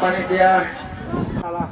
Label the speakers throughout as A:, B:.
A: panitia. Salah.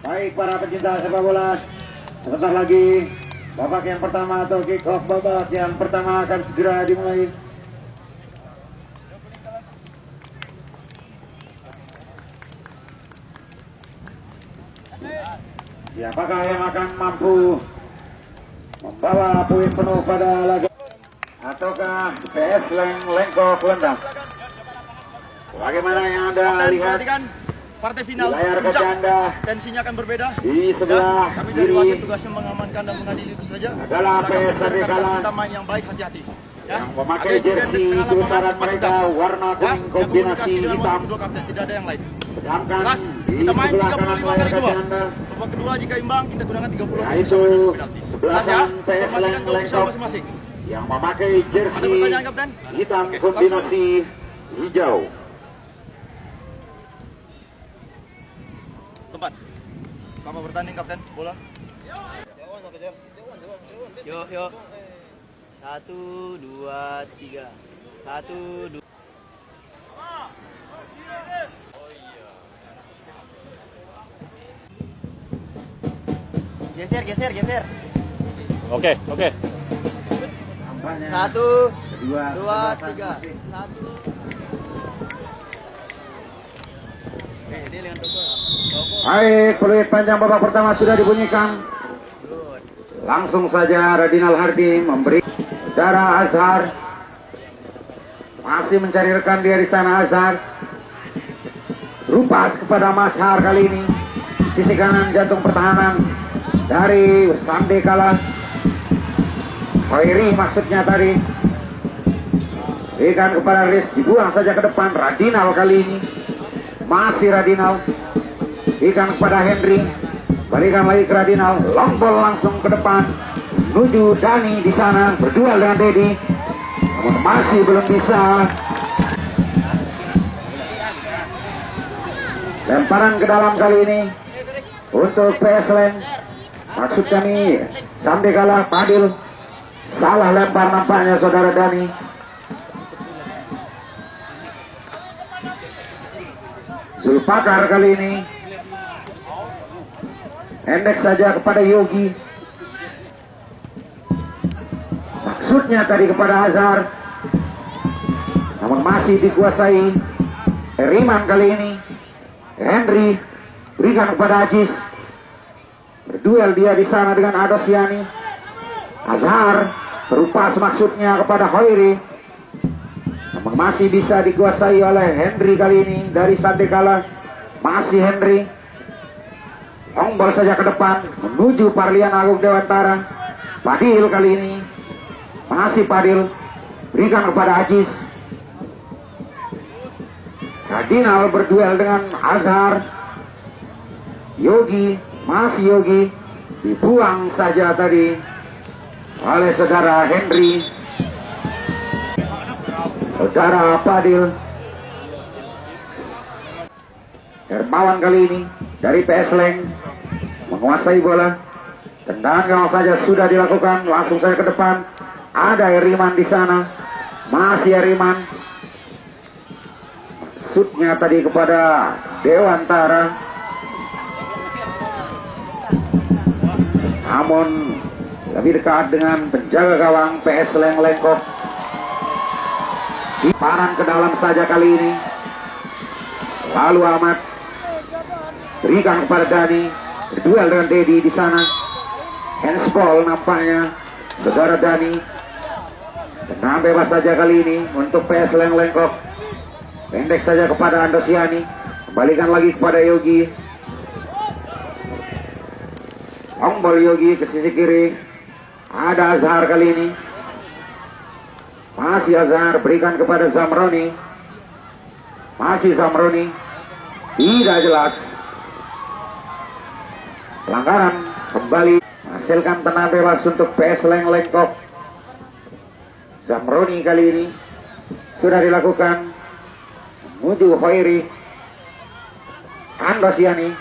A: Baik para pecinta sepak bola, sebentar lagi babak yang pertama atau kick off babak yang pertama akan segera dimulai. Siapakah yang akan mampu membawa poin penuh pada laga, ataukah PS Lengkok Lendang? Bagaimana yang Anda lihat?
B: Partai final
A: layar
B: puncak,
A: Anda
B: tensinya akan berbeda.
A: Di sebelah
B: kami dari wasit tugasnya mengamankan dan mengadili itu saja.
A: adalah PS Serikala
B: kita main yang baik, hati-hati. Ya,
A: yang memakai jersey kebesaran mereka warna kuning kombinasi hitam.
B: Dua kapten, tidak ada yang lain.
A: Sedangkan
B: Jelas,
A: di
B: kita main
A: sebelah kanan
B: 35
A: layar
B: kali dua.
A: Anda,
B: Babak kedua jika imbang kita gunakan 30
A: yaitu sebelah
B: jelas ya,
A: kanan PS
B: informasikan ke ofisial
A: Lengkok
B: masing-masing.
A: yang memakai
B: Ada
A: jersey
B: pertanyaan kapten?
A: hitam
B: Oke,
A: kombinasi hijau.
B: Tempat. Sama bertanding kapten bola.
C: Yuk, yuk. 1, 2, 3. 1, 2. Geser, geser, geser.
D: Oke.
C: 1, 2, 3. 1.
A: Baik, peluit panjang babak pertama sudah dibunyikan. Langsung saja Radinal Hardi memberi Dara Azhar. Masih mencari rekan dia di sana Azhar. Rupas kepada Mashar kali ini. Sisi kanan jantung pertahanan dari Sandekala. Khairi maksudnya tadi. Berikan kepada Riz, dibuang saja ke depan. Radinal kali ini. Masih Radinal. Berikan kepada Henry. Balikan lagi ke Radinal. Long ball langsung ke depan. Menuju Dani di sana. Berduel dengan Dedi. Namun masih belum bisa. Lemparan ke dalam kali ini. Untuk PS Leng. Maksud kami Sandekala Fadil. Salah lempar nampaknya saudara Dani. Zulfakar kali ini. Endek saja kepada Yogi. Maksudnya tadi kepada Azhar. Namun masih dikuasai Riman kali ini. Henry berikan kepada Ajis. Berduel dia di sana dengan Adosiani. Azhar terupas maksudnya kepada Khairi. Namun masih bisa dikuasai oleh Henry kali ini dari Sandekala. Masih Henry. Tombol saja ke depan menuju Parlian Agung Dewantara. Fadil kali ini Masih Padil, berikan kepada Ajis. Radinal berduel dengan Azhar. Yogi, masih Yogi, dibuang saja tadi oleh saudara Henry. Saudara Padil. Hermawan kali ini dari PS Leng menguasai bola. Tendangan gawang saja sudah dilakukan, langsung saja ke depan. Ada Eriman di sana, masih Eriman. Maksudnya tadi kepada Dewantara, namun lebih dekat dengan penjaga gawang PS Leng Lengkok. Diparan ke dalam saja kali ini. Lalu Ahmad berikan kepada Dani, berduel dengan Dedi di sana. Handsball nampaknya saudara Dani. Tenang bebas saja kali ini untuk PS Leng Lengkok. Pendek saja kepada Andosiani, kembalikan lagi kepada Yogi. Longbol Yogi ke sisi kiri. Ada Azhar kali ini. Masih Azhar, berikan kepada Zamroni. Masih Zamroni. Tidak jelas. Pelanggaran kembali. Hasilkan tenang bebas untuk PS Leng Lengkok. Zamroni kali ini sudah dilakukan. Menuju Khairi. Andosiani.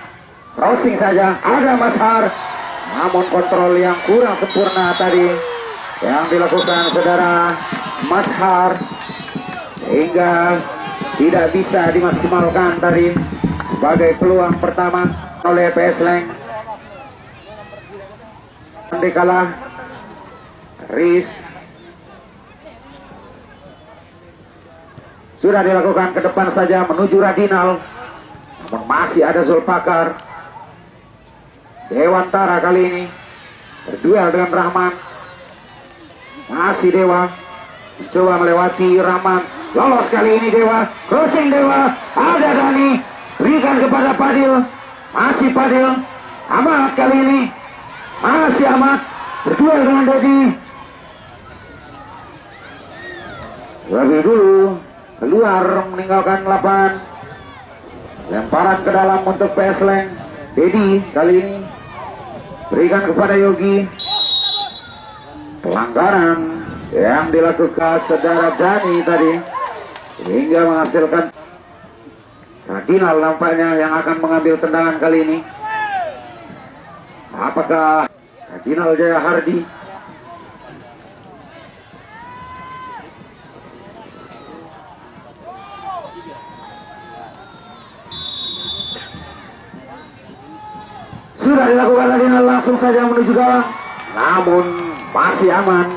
A: Crossing saja. Ada Mashar. Namun kontrol yang kurang sempurna tadi yang dilakukan saudara Mashar, hingga tidak bisa dimaksimalkan tadi sebagai peluang pertama oleh PS Leng. Dikalah Riz sudah dilakukan ke depan saja menuju Radinal, namun masih ada Zulpakar. Dewantara kali ini berduel dengan Rahman. Masih Dewa mencoba melewati Rahman. Lolos kali ini Dewa. Crossing Dewa. Ada Dani. Berikan kepada Padil. Masih Padil. Ahmad kali ini. Masih Ahmad. Berduel dengan Dedi. Lebih dulu keluar meninggalkan lapangan. Lemparan ke dalam untuk PS Leng. Dedi kali ini berikan kepada Yogi. Pelanggaran yang dilakukan saudara Dani tadi hingga menghasilkan Radinal nampaknya yang akan mengambil tendangan kali ini. Apakah Radinal Jaya Hardi? Sudah dilakukan Radinal, langsung saja menuju gawang. Namun masih aman.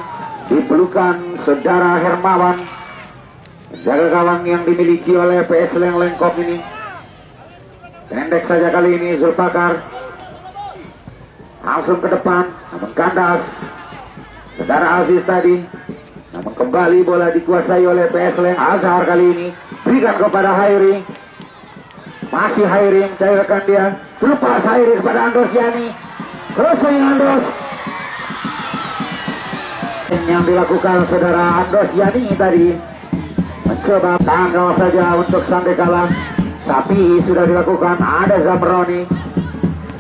A: Dipelukan saudara Hermawan, jaga gawang yang dimiliki oleh PS Leng Lengkok ini. Pendek saja kali ini Zulpakar. Langsung ke depan, namun kandas saudara Aziz tadi. Namun kembali bola dikuasai oleh PS Leng. Azhar kali ini berikan kepada Hairi. Masih Hairi mencairkan dia. Lepas Hairi kepada Andosiani. Crossing Andos yang dilakukan saudara Andosiani tadi. Mencoba tanggal saja untuk Sandekala. Sapi sudah dilakukan. Ada Zamroni.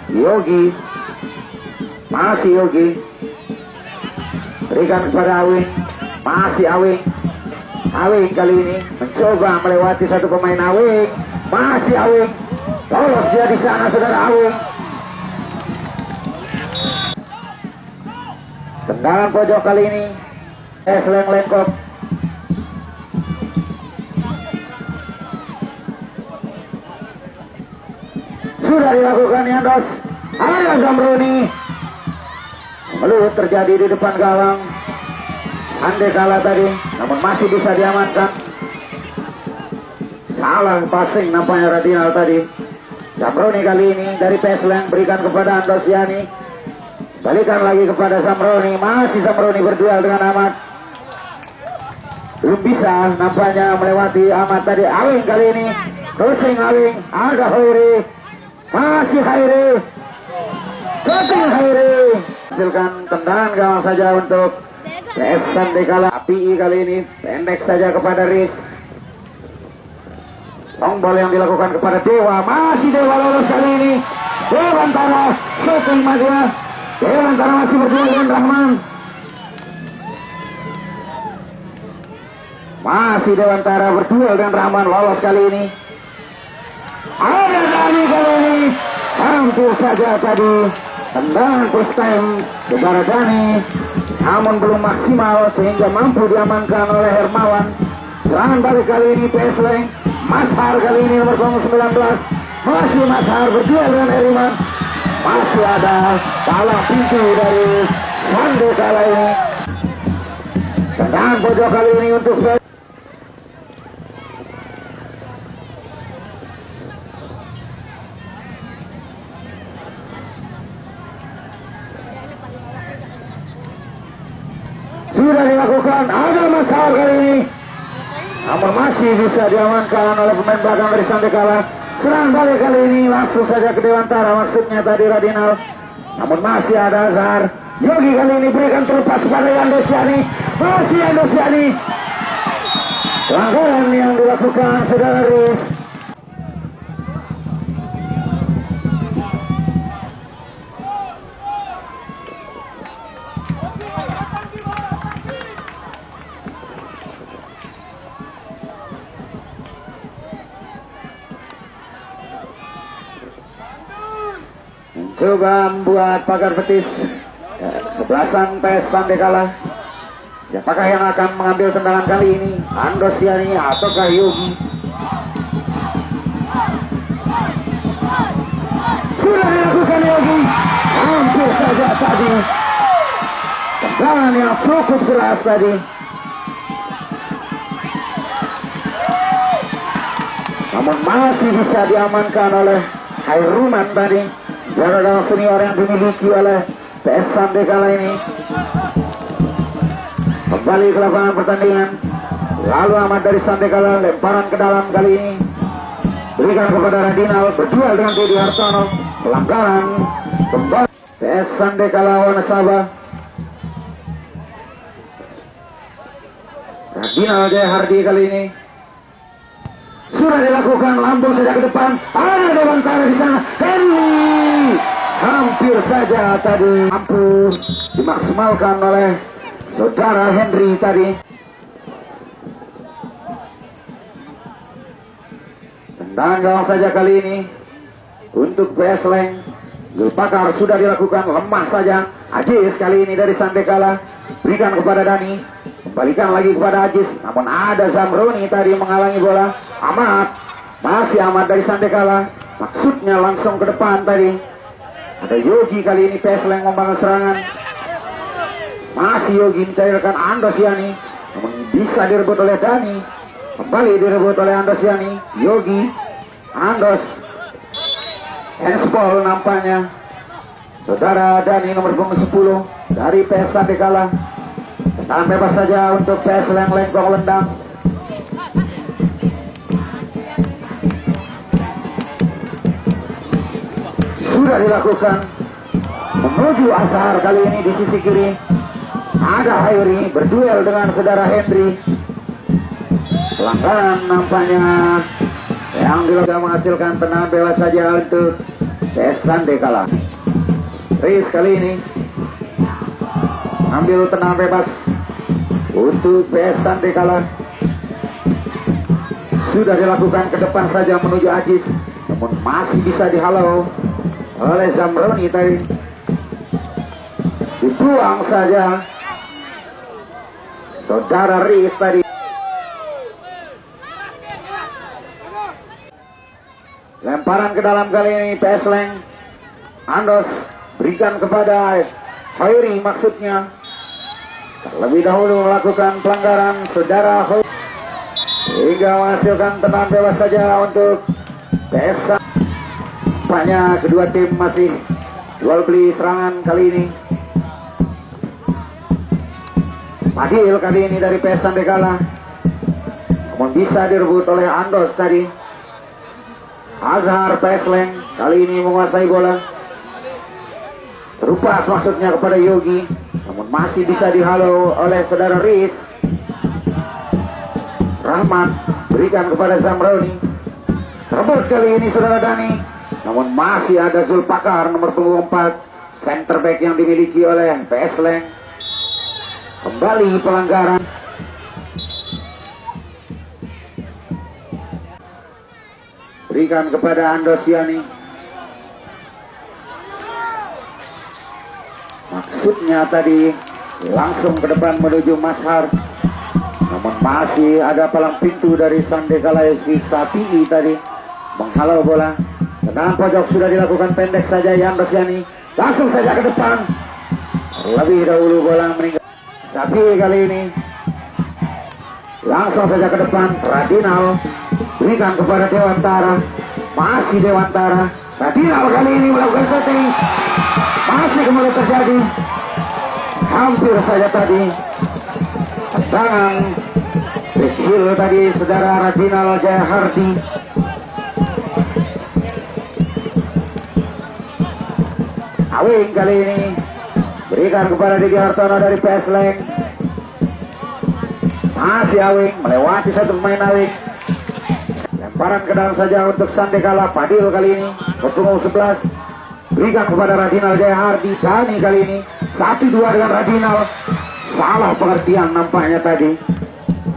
A: Yogi. Masih Yogi. Berikan kepada Awing. Masih Awing. Awing kali ini mencoba melewati satu pemain. Awing. Masih Awing. Lolos dia di sana saudara Awing. Tendangan pojok kali ini PS Leng Lengkok. Sudah dilakukan Yandos. Ada Zamroni. Melulut terjadi di depan gawang. Andai kalah tadi, namun masih bisa diamankan. Salah passing nampaknya Radinal tadi. Zamroni kali ini dari PS Leng berikan kepada Andosiani. Balikan lagi kepada Zamroni. Masih Zamroni berduel dengan Ahmad. Belum bisa nampaknya melewati Ahmad tadi. Awing kali ini. Crossing Awing. Ada Khairi. Masih Khairi. Crossing Khairi. Hasilkan tendangan gawang saja untuk PS Sandekala. API kali ini pendek saja kepada Riz. Long ball yang dilakukan kepada Dewa, masih Dewa lolos kali ini. Dewantara setting dia. Dewantara masih berdua dengan Rahman. Masih Dewantara berdua dengan Rahman, lolos kali ini. Ada kali ini hampir saja tadi tendangan first time kepada Dani, namun belum maksimal sehingga mampu diamankan oleh Hermawan. Serangan balik kali ini PS Leng. Mashar kali ini nomor 19. Masih Mashar berdua dengan Heriman. Masih ada palang pintu dari Sandekala ini. Tendangan pojok kali ini untuk sudah dilakukan. Ada Mashar kali ini, namun masih bisa diamankan oleh pemain belakang dari Sandekala. Serangan balik kali ini langsung saja ke Dewantara, maksudnya tadi Radinal, namun masih ada Azhar. Yogi kali ini berikan terlepas kepada Yandosiani. Masih Yandosiani. Pelanggaran yang dilakukan saudara Riz. Coba membuat pagar betis sebelasan PS Sandekala. Siapakah yang akan mengambil tendangan kali ini? Andosiani ataukah Yogi? Sudah dilakukan Yogi. Hampir saja tadi tendangan yang cukup keras tadi. Namun masih bisa diamankan oleh Hairuman tadi. Jarak senior yang dimiliki oleh PS Sandekala ini. Kembali ke lapangan pertandingan. Lalu Ahmad dari Sandekala, lemparan ke dalam kali ini. Berikan kepada Radinal, berduel dengan Teddy Hartono. Pelanggaran kembali PS Sandekala Wanasaba. Radinal Jaya Hardi kali ini. Sudah dilakukan, lambung saja ke depan. Ada Dewantara di sana. Henry hampir saja tadi mampu dimaksimalkan oleh saudara Henry tadi. Tendangan gawang saja kali ini untuk PS Leng. Gulpakar sudah dilakukan, lemah saja. Ajis kali ini dari Sandekala, berikan kepada Dani, kembalikan lagi kepada Ajis, namun ada Zamroni tadi menghalangi bola. Ahmad, masih Ahmad dari Sandekala, maksudnya langsung ke depan tadi. Ada Yogi kali ini, PS Leng membangun serangan. Masih Yogi mencairkan Andosiani, namun bisa direbut oleh Dani. Kembali direbut oleh Andosiani. Yogi, Andos, handsball nampaknya. Saudara Dani nomor punggung 10 dari PS Sandekala. Tendangan bebas saja untuk PS Leng, Lengkong Lendang. Sudah dilakukan, menuju Azhar kali ini di sisi kiri. Ada Hairi berduel dengan saudara Henry. Pelanggaran nampaknya yang dilakukan menghasilkan tendangan bebas saja untuk PS Sandekala. Riz kali ini ambil tendangan bebas untuk PS Sandekala. Sudah dilakukan ke depan saja menuju Ajis, namun masih bisa dihalau oleh Zamroni tadi. Dibuang saja saudara Riz tadi. Lemparan ke dalam kali ini PS Leng. Andos berikan kepada Khairi, maksudnya terlebih dahulu melakukan pelanggaran saudara Khairi hingga menghasilkan tendangan bebas saja untuk PS. Nampaknya kedua tim masih jual beli serangan kali ini. Adil kali ini dari PS Sandekala, namun bisa direbut oleh Andos tadi. Azhar PS Leng kali ini menguasai bola. Terupas maksudnya kepada Yogi, namun masih bisa dihalau oleh saudara Riz. Rahmat berikan kepada Zamroni. Rebut kali ini saudara Dani. Namun masih ada Zulpakar nomor punggung 4, center back yang dimiliki oleh PS Leng. Kembali pelanggaran. Berikan kepada Andosiani. Maksudnya tadi langsung ke depan menuju Mashar. Namun masih ada palang pintu dari Sandekala FC Sapi tadi menghalau bola. Tendangan pojok sudah dilakukan pendek saja Andosiani. Langsung saja ke depan. Lebih dahulu bola meninggal. Sapi kali ini langsung saja ke depan. Radinal berikan kepada Dewantara. Masih Dewantara. Radinal kali ini melakukan setting. Masih kembali terjadi. Hampir saja tadi tendangan kecil tadi saudara Radinal Jaya Hardi. Awing kali ini berikan kepada Diki Hartono dari PS Leng. Masih Awing melewati satu pemain Awing. Lemparan ke dalam saja untuk Sandekala. Padil kali ini berpunggung 11. Berikan kepada Radinal Jaya Hardi. Dani kali ini 1-2 dengan Radinal. Salah pengertian nampaknya tadi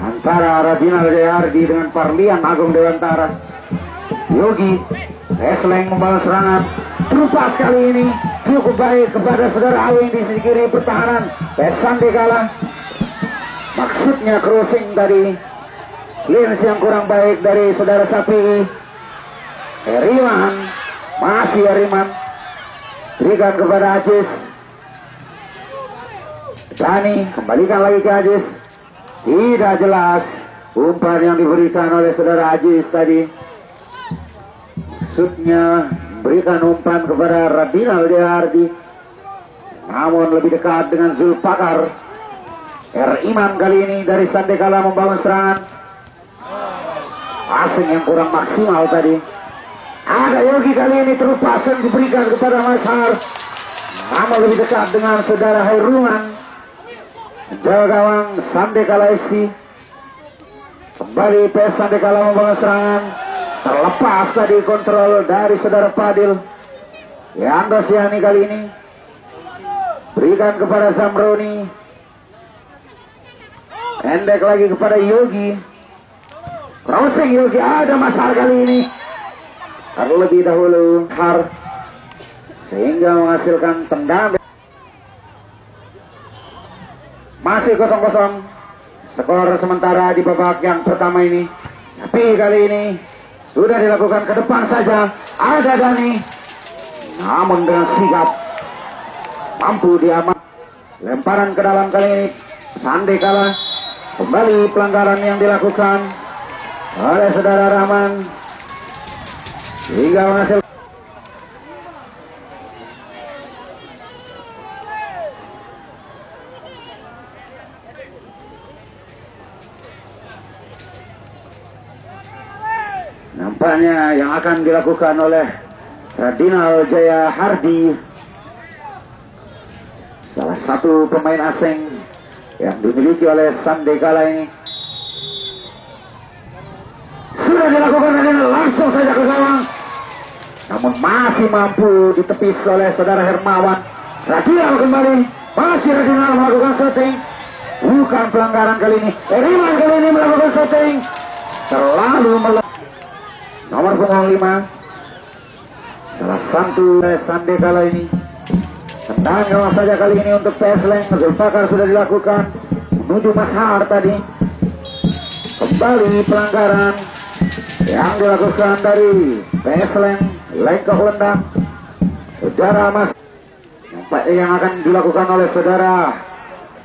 A: antara Radinal Jaya Hardi dengan Parlian Agung Dewantara. Yogi Esleng membalas serangan. Terupas kali ini cukup baik kepada saudara Awing di sisi kiri pertahanan Sandekala. Maksudnya crossing tadi, clearance yang kurang baik dari saudara Sapi. Heriman, masih Heriman berikan kepada Ajis. Dani kembalikan lagi ke Ajis. Tidak jelas umpan yang diberikan oleh saudara Ajis tadi. Maksudnya berikan umpan kepada Radinal Jaya Hardi, namun lebih dekat dengan Zulpakar. Iman kali ini dari Sandekala membangun serangan. Passing yang kurang maksimal tadi. Ada Yogi kali ini terupas yang diberikan kepada Mashar, namun lebih dekat dengan saudara Hairungan. Jaga gawang Sandekala FC. Kembali PS Sandekala membangun serangan. Terlepas tadi kontrol dari saudara Padil. Andosiani kali ini berikan kepada Zamroni. Pendek lagi kepada Yogi. Crossing Yogi, ada Mashar kali ini. Terlebih dahulu Har sehingga menghasilkan tendangan. Masih 0-0 skor sementara di babak yang pertama ini. Tapi kali ini sudah dilakukan ke depan saja. Ada Dani, namun dengan sigap mampu diaman. Lemparan ke dalam kali ini Sandekala. Kembali pelanggaran yang dilakukan oleh saudara Rahman hingga menghasilkan. Nampaknya yang akan dilakukan oleh Radinal Jaya Hardi, salah satu pemain asing yang dimiliki oleh Sandekala ini, sudah dilakukan Radinal langsung saja ke gawang, namun masih mampu ditepis oleh saudara Hermawan. Radinal kembali, masih Radinal melakukan setting, bukan pelanggaran kali ini. Riman kali ini melakukan setting, terlalu nomor punggung 5, salah satu Sandekala ini. Tendangan gawang saja kali ini untuk PS Leng. Zulpakar sudah dilakukan menuju Mashar tadi. Kembali pelanggaran yang dilakukan dari PS Leng. Lengkok lendang saudara Mas. Nampaknya yang akan dilakukan oleh saudara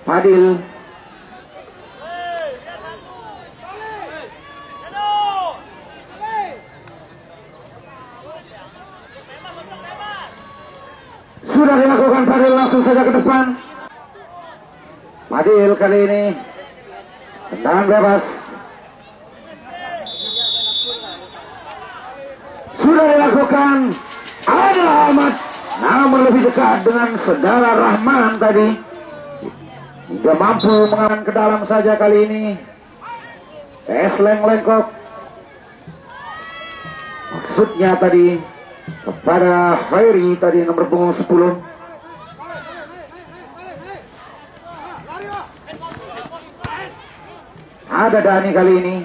A: Padil. Sudah dilakukan Padil langsung saja ke depan. Padil kali ini tendangan bebas. Sudah dilakukan. Ada Ahmad, namun lebih dekat dengan saudara Rahman tadi. Hingga mampu mengaman ke dalam saja kali ini. Pesleng lengkok. Maksudnya tadi kepada Khairi tadi nomor punggung 10. Ada Dani kali ini.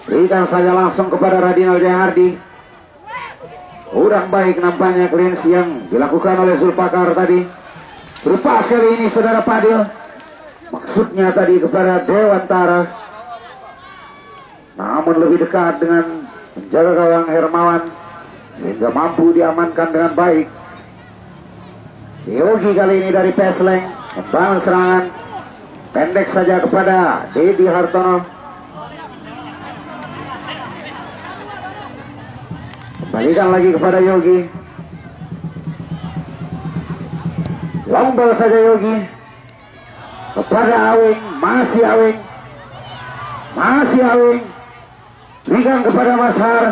A: Berikan saja langsung kepada Radinal Jahardi. Kurang baik nampaknya clearance yang dilakukan oleh Zulpakar tadi. Berpas kali ini saudara Padil. Maksudnya tadi kepada Dewantara. Namun lebih dekat dengan penjaga gawang Hermawan. Sehingga mampu diamankan dengan baik. Yogi kali ini dari Pesleng. Membangun serangan. Pendek saja kepada Dedi Hartono. Kembalikan lagi kepada Yogi. Long ball saja Yogi. Kepada Awing. Masih Awing. Masih Awing. Berikan kepada Mashar.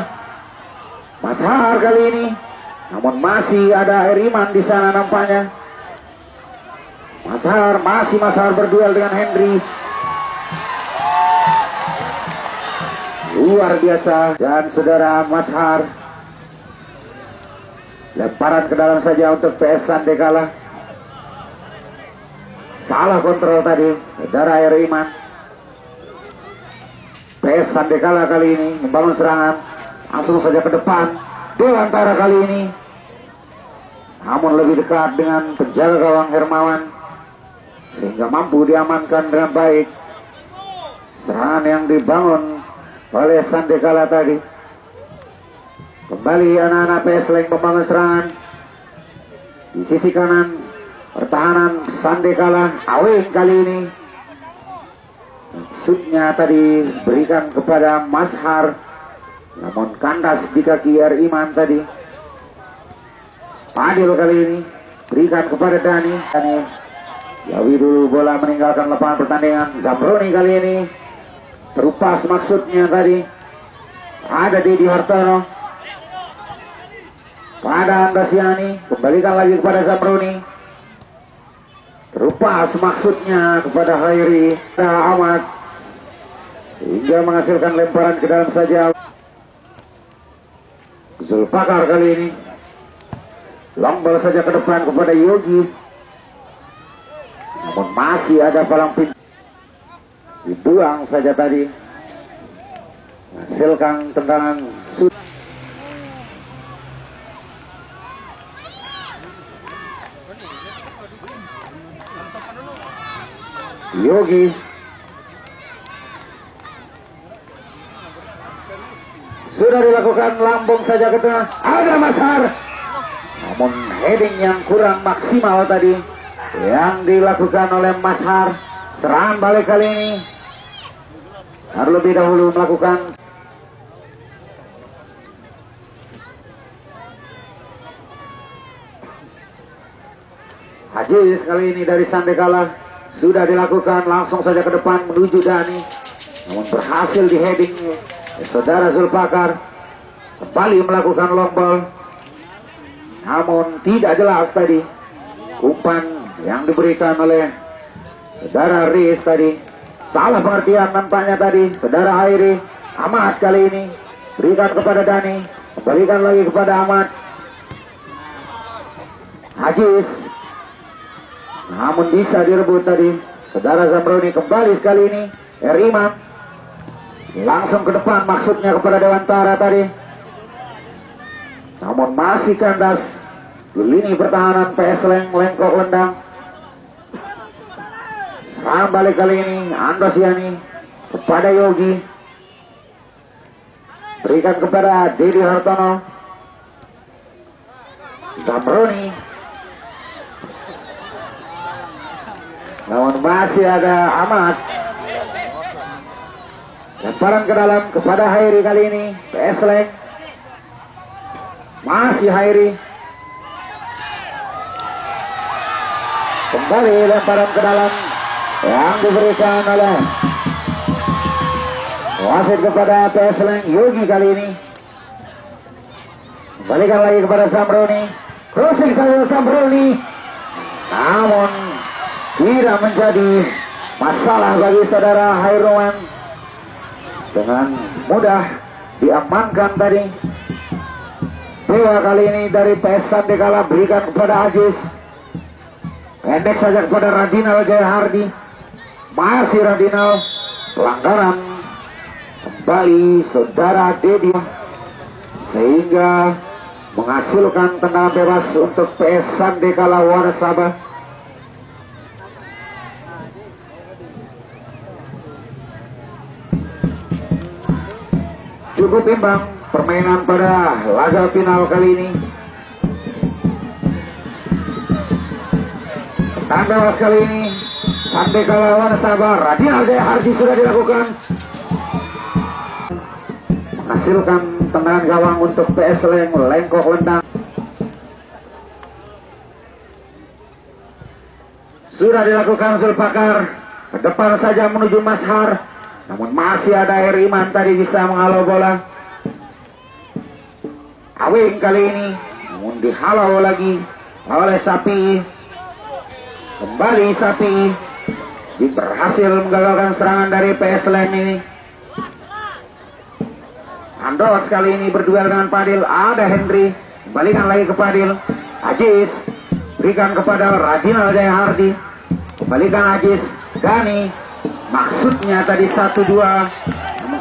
A: Mashar kali ini. Namun masih ada Eriman di sana nampaknya. Mashar berduel dengan Henry. Luar biasa. Dan saudara Mashar. Lemparan ke dalam saja untuk PS Sandekala. Salah kontrol tadi saudara Eriman. PS Sandekala kali ini membangun serangan. Langsung saja ke depan. Dewantara kali ini. Namun lebih dekat dengan penjaga gawang Hermawan. Sehingga mampu diamankan dengan baik. Serangan yang dibangun oleh Sandekala tadi. Kembali anak-anak Pesleng membangun serangan. Di sisi kanan pertahanan Sandekala. Awing kali ini. Maksudnya tadi berikan kepada Mashar. Namun kandas di kaki Iman tadi. Padil kali ini berikan kepada Dani. Yawi dulu bola meninggalkan lapangan pertandingan. Zamroni kali ini terupas maksudnya tadi. Ada Dedi Hartono. Pada Andasiani. Kembalikan lagi kepada Zamroni. Terupas maksudnya kepada Khairi. Ahmad. Hingga menghasilkan lemparan ke dalam saja. Zulpakar kali ini. Long ball saja ke depan kepada Yogi. Namun masih ada palang pintu. Dibuang saja tadi. Menghasilkan tendangan sudut. Yogi. Sudah dilakukan lambung saja ke tengah. Ada Mashar. Namun heading yang kurang maksimal tadi yang dilakukan oleh Mashar. Serangan balik kali ini harus lebih dahulu melakukan. Hajiz kali ini dari Sandekala. Sudah dilakukan langsung saja ke depan menuju Dani. Namun berhasil di heading saudara Zulpakar. Kembali melakukan long ball. Namun tidak jelas tadi umpan yang diberikan oleh saudara Riz tadi. Salah pengertian nampaknya tadi saudara Hairi. Ahmad kali ini berikan kepada Dani. Kembalikan lagi kepada Ahmad. Hajiz. Namun bisa direbut tadi saudara Zamroni. Kembali sekali ini Eriman. Langsung ke depan maksudnya kepada Dewantara tadi. Namun masih kandas di lini pertahanan Pesleng lengkok lendang. Serang balik kali ini Andosiani kepada Yogi. Berikan kepada Dedi Hartono. Zamroni. Namun masih ada Ahmad. Lemparan ke dalam kepada Hairi kali ini. Pesleng. Masih Hairi. Kembali lemparan ke dalam yang diberikan oleh wasit kepada Pesleng. Yogi kali ini. Kembalikan lagi kepada Zamroni. Crossing saja Zamroni. Namun tidak menjadi masalah bagi saudara Hairwan. Dengan mudah diamankan tadi. Dewa kali ini dari PS Sandekala berikan kepada Ajis. Pendek saja kepada Radinal Jaya Hardi. Masih Radinal. Pelanggaran kembali saudara Dedi, sehingga menghasilkan tendangan bebas untuk PS Sandekala Wanasaba. Cukup imbang permainan pada laga final kali ini. Tendangan bebas kali ini Sandekala Wanasaba, Radinal Jaya Hardi sudah dilakukan. Menghasilkan tendangan gawang untuk PS Lengkok Lendang. Sudah dilakukan Zulpakar. Ke depan saja menuju Mashar. Namun masih ada Iman tadi bisa menghalau bola. Awing kali ini namun dihalau lagi oleh Sapi. Kembali Sapi berhasil menggagalkan serangan dari PS Lem ini. Andos kali ini berduel dengan Padil. Ada Henry, kembalikan lagi ke Padil. Ajis berikan kepada Radinal Jaya Hardi. Kembalikan Ajis. Dani, maksudnya tadi 1-2,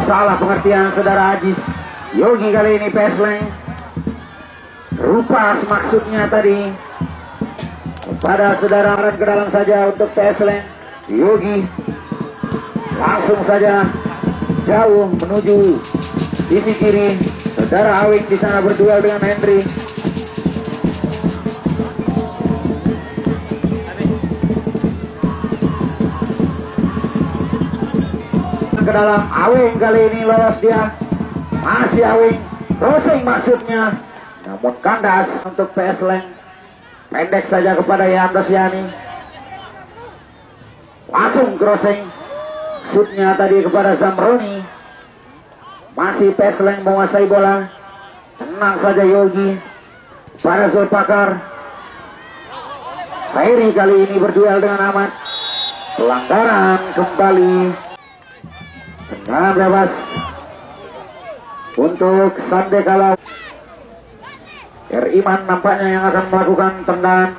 A: salah pengertian saudara Ajis. Yogi kali ini Pesleng. Rupas maksudnya tadi kepada saudara Ren ke dalam saja untuk Pesleng. Yogi langsung saja jauh menuju sisi kiri. Saudara Awing di sana berduel dengan Henry. Ke dalam Awing kali ini lolos dia. Masih Awing. Crossing maksudnya. Namun kandas untuk PS Leng. Pendek saja kepada Yandos Yani. Langsung crossing. Maksudnya tadi kepada Zamroni. Masih Pesleng menguasai bola. Tenang saja Yogi pada Zulpakar. Ferry kali ini berduel dengan Ahmad. Pelanggaran kembali. Tendangan bebas untuk Sandekala. Iman nampaknya yang akan melakukan tendangan.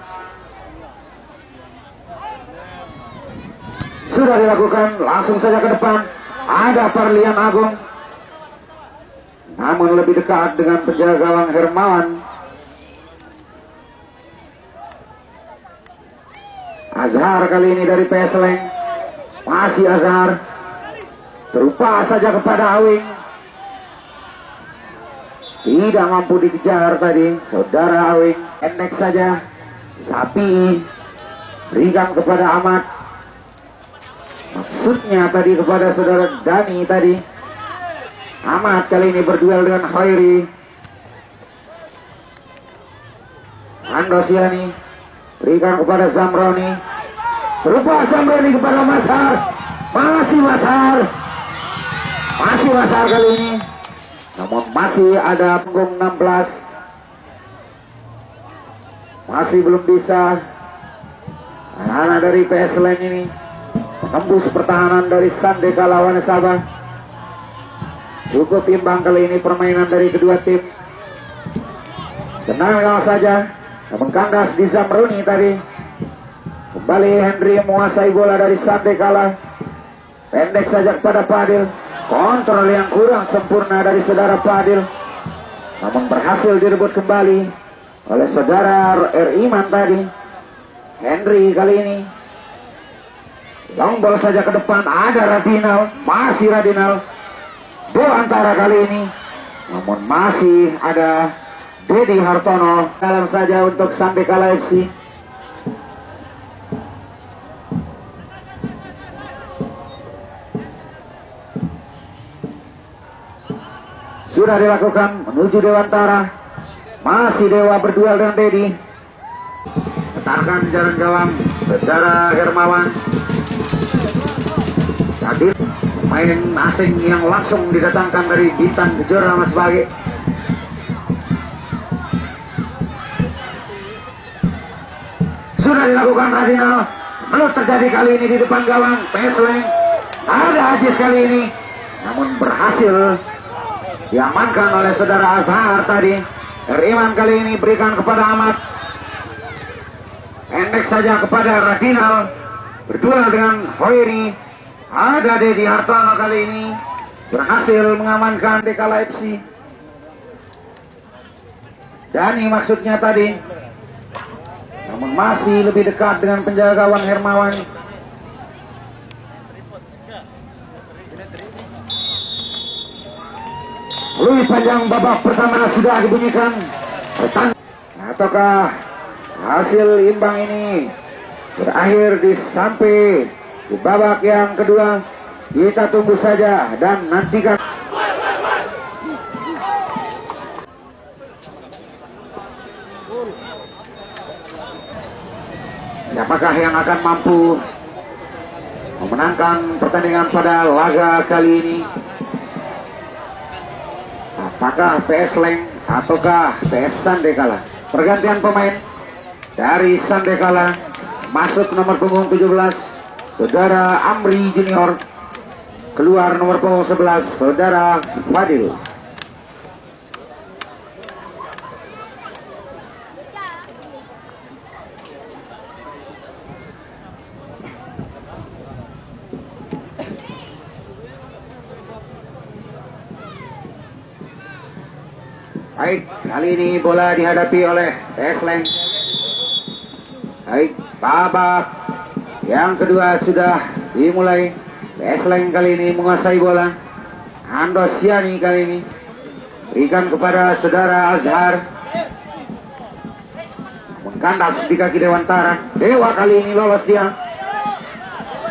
A: Sudah dilakukan, langsung saja ke depan. Ada Parlian Agung. Namun lebih dekat dengan penjaga gawang Hermawan. Azhar kali ini dari Pesleng. Masih Azhar. Terupa saja kepada Awing. Tidak mampu dikejar tadi saudara Awing. Pendek saja. Sapi berikan kepada Ahmad. Maksudnya tadi kepada saudara Dani tadi. Ahmad kali ini berduel dengan Khairi. Andosiani berikan kepada Zamroni. Serupa Zamroni kepada Mashar. Masih Mashar. Masih Mashar kali ini. Namun masih ada punggung 16. Masih belum bisa. Anak dari PS Lem ini menembus pertahanan dari Sandekala Wanasaba. Cukup imbang kali ini permainan dari kedua tim. Tenang saja. Namun kandas di Zamroni tadi. Kembali Henry menguasai bola dari Sandekala. Pendek saja kepada Padil. Kontrol yang kurang sempurna dari saudara Padil. Namun berhasil direbut kembali oleh saudara Iman tadi. Henry kali ini. Long ball saja ke depan. Ada Radinal. Masih Radinal. Dua antara kali ini. Namun masih ada Dedi Hartono. Dalam saja untuk Sandekala FC. Sudah dilakukan menuju Dewantara. Masih Dewa berduel dengan Dedi. Letakkan jalan gawang saudara Hermawan. Hadir pemain asing yang langsung didatangkan dari Bintang Kejora Mas Bagi. Sudah dilakukan Radinal. Belum terjadi kali ini di depan gawang. Pesleng. Ada Ajis kali ini. Namun berhasil diamankan oleh saudara Azhar tadi. Iman kali ini berikan kepada Ahmad. Pendek saja kepada Radinal. Berduel dengan Hoiri. Ada Dedi Hartono kali ini. Berhasil mengamankan Dekala FC. Dani maksudnya tadi. Namun masih lebih dekat dengan penjaga gawang Hermawan. Peluit panjang babak pertama sudah dibunyikan. Ataukah hasil imbang ini berakhir sampai di babak yang kedua? Kita tunggu saja dan nantikan. Siapakah yang akan mampu memenangkan pertandingan pada laga kali ini? Apakah PS Leng ataukah PS Sandekala? Pergantian pemain dari Sandekala masuk nomor punggung 17 saudara Amri Junior, keluar nomor punggung 11 saudara Fadil. Baik, kali ini bola dihadapi oleh Esleng. Baik, babak yang kedua sudah dimulai. Esleng kali ini menguasai bola. Andosiani kali ini berikan kepada saudara Azhar. Mengkandas di kaki Dewantara. Dewa kali ini lolos dia.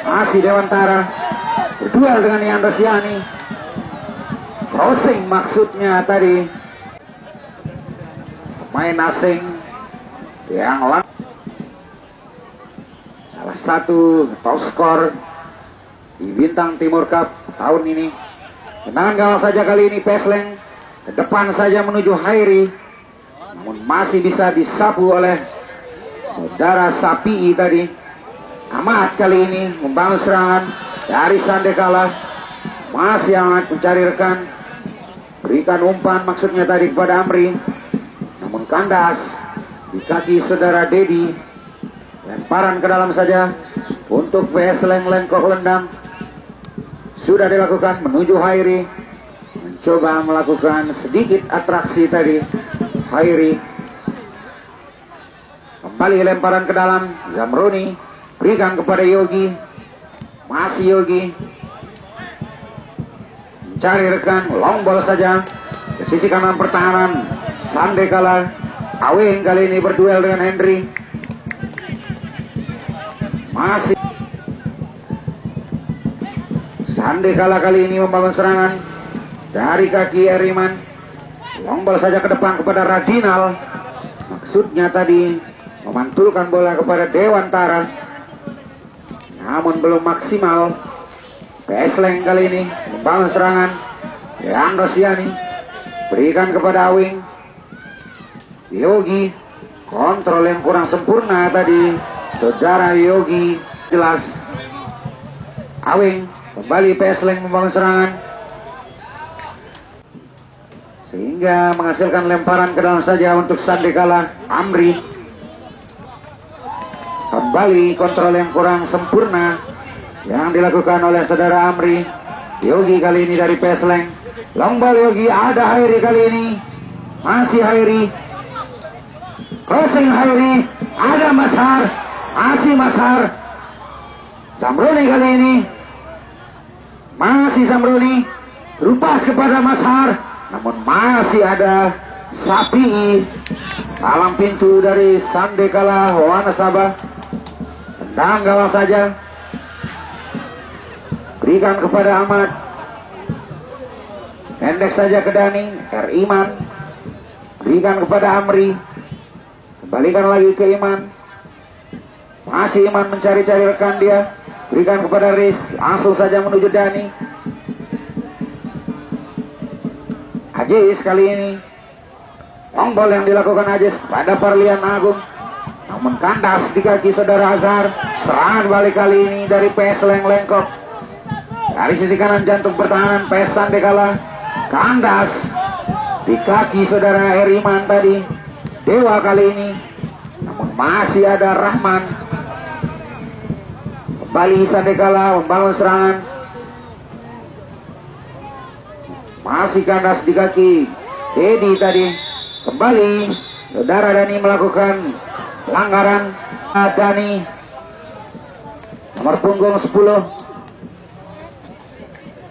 A: Masih Dewantara berduel dengan Andosiani. Crossing maksudnya tadi. Main asing yang salah satu top skor di Bintang Timur Cup tahun ini. Tendangan gawang saja kali ini Pesleng ke depan saja menuju Hairi, namun masih bisa disapu oleh saudara Sapii tadi. Ahmad kali ini membangun serangan dari Sandekala, masih Ahmad mencari rekan, berikan umpan maksudnya tadi kepada Amri. Namun kandas di kaki saudara Dedi. Lemparan ke dalam saja untuk PS Leng Lengkok Lendang. Sudah dilakukan menuju Hairi. Mencoba melakukan sedikit atraksi tadi Hairi. Kembali lemparan ke dalam. Zamroni berikan kepada Yogi. Masih Yogi mencari rekan, long ball saja ke sisi kanan pertahanan Sandekala. Awing kali ini berduel dengan Henry. Masih Sandekala kali ini membangun serangan dari kaki Eriman. Long ball saja ke depan kepada Radinal. Maksudnya tadi memantulkan bola kepada Dewantara, namun belum maksimal. Pesleng kali ini membangun serangan. Andosiani berikan kepada Awing. Yogi, kontrol yang kurang sempurna tadi saudara Yogi. Jelas Awing, kembali Pesleng membangun serangan sehingga menghasilkan lemparan ke dalam saja untuk Sandekala. Amri kembali, kontrol yang kurang sempurna yang dilakukan oleh saudara Amri. Yogi kali ini dari Pesleng. Long ball Yogi, ada Hairi kali ini. Masih Hairi. Crossing Hairi, ada Mashar, masih Mashar. Zamroni kali ini, masih Zamroni, lepas kepada Mashar, namun masih ada Sapii. Palang pintu dari Sandekala Wanasaba. Tendang gawang saja, berikan kepada Ahmad. Pendek saja ke Dani. Iman berikan kepada Amri. Kembalikan lagi ke Iman. Masih Iman mencari-cari rekan dia. Berikan kepada Riz. Langsung saja menuju Dani. Ajis kali ini. Long ball yang dilakukan Ajis pada Parlian Agung. Namun kandas di kaki saudara Azhar. Serangan balik kali ini dari PS Lengkok. Dari sisi kanan jantung pertahanan PS Sandekala. Kandas di kaki saudara Heriman tadi. Dewa kali ini. Namun masih ada Rahman. Kembali Sandekala membangun serangan. Masih kandas di kaki Dedi tadi. Kembali saudara Dani melakukan pelanggaran. Dani nomor punggung 10,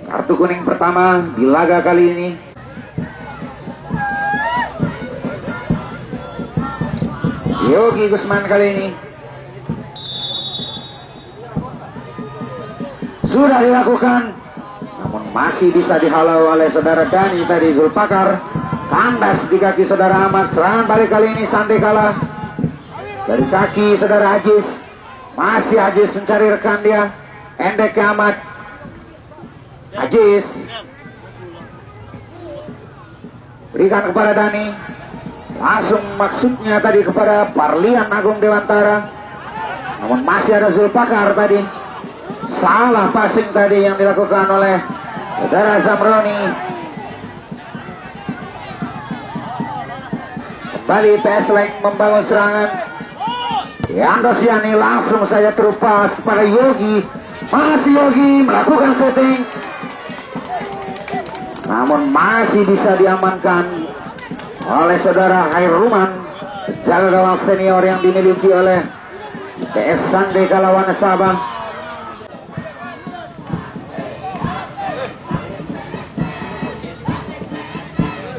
A: kartu kuning pertama di laga kali ini. Yogi Gusman kali ini sudah dilakukan, namun masih bisa dihalau oleh saudara Dani tadi. Zulpakar kandas di kaki saudara Ahmad. Serangan balik kali ini Sandekala dari kaki saudara Ajis. Masih Ajis mencari rekan dia. Endek ke Ahmad. Ajis berikan kepada Dani. Langsung maksudnya tadi kepada Parlian Agung Dewantara. Namun masih ada Zulpakar tadi. Salah passing tadi yang dilakukan oleh saudara Zamroni. Kembali PS Leng membangun serangan. Yandosiani langsung saja terupas pada Yogi. Masih Yogi melakukan setting, namun masih bisa diamankan oleh saudara Hairuman, jaga gawang senior yang dimiliki oleh PS Sandekala Wanasaba.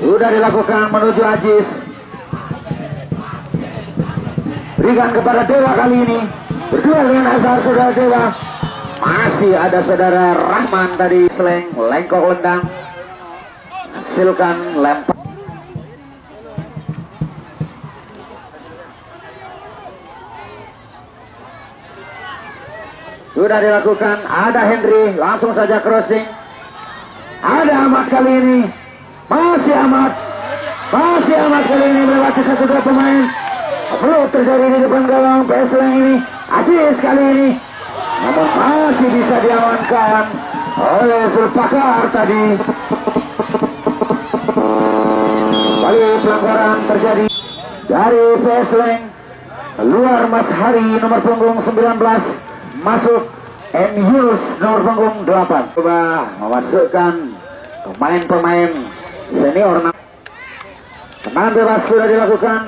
A: Sudah dilakukan menuju Ajis. Berikan kepada Dewa kali ini. Berdua dengan Azhar saudara Dewa. Masih ada saudara Rahman tadi. Seleng lengkok lendang. Hasilkan lempar. Sudah dilakukan. Ada Henry. Langsung saja crossing. Ada Ahmad kali ini. Masih Ahmad. Masih Ahmad kali ini melewati satu dua pemain. Perlu terjadi di depan gawang PS Leng ini. Ajis kali ini, namun masih bisa diamankan oleh Zulpakar tadi. Kali pelanggaran terjadi dari PS Leng. Keluar Mas Hari nomor punggung 19, masuk M. Yunus nomor punggung 8. Coba memasukkan pemain-pemain senior. Tenang bebas sudah dilakukan.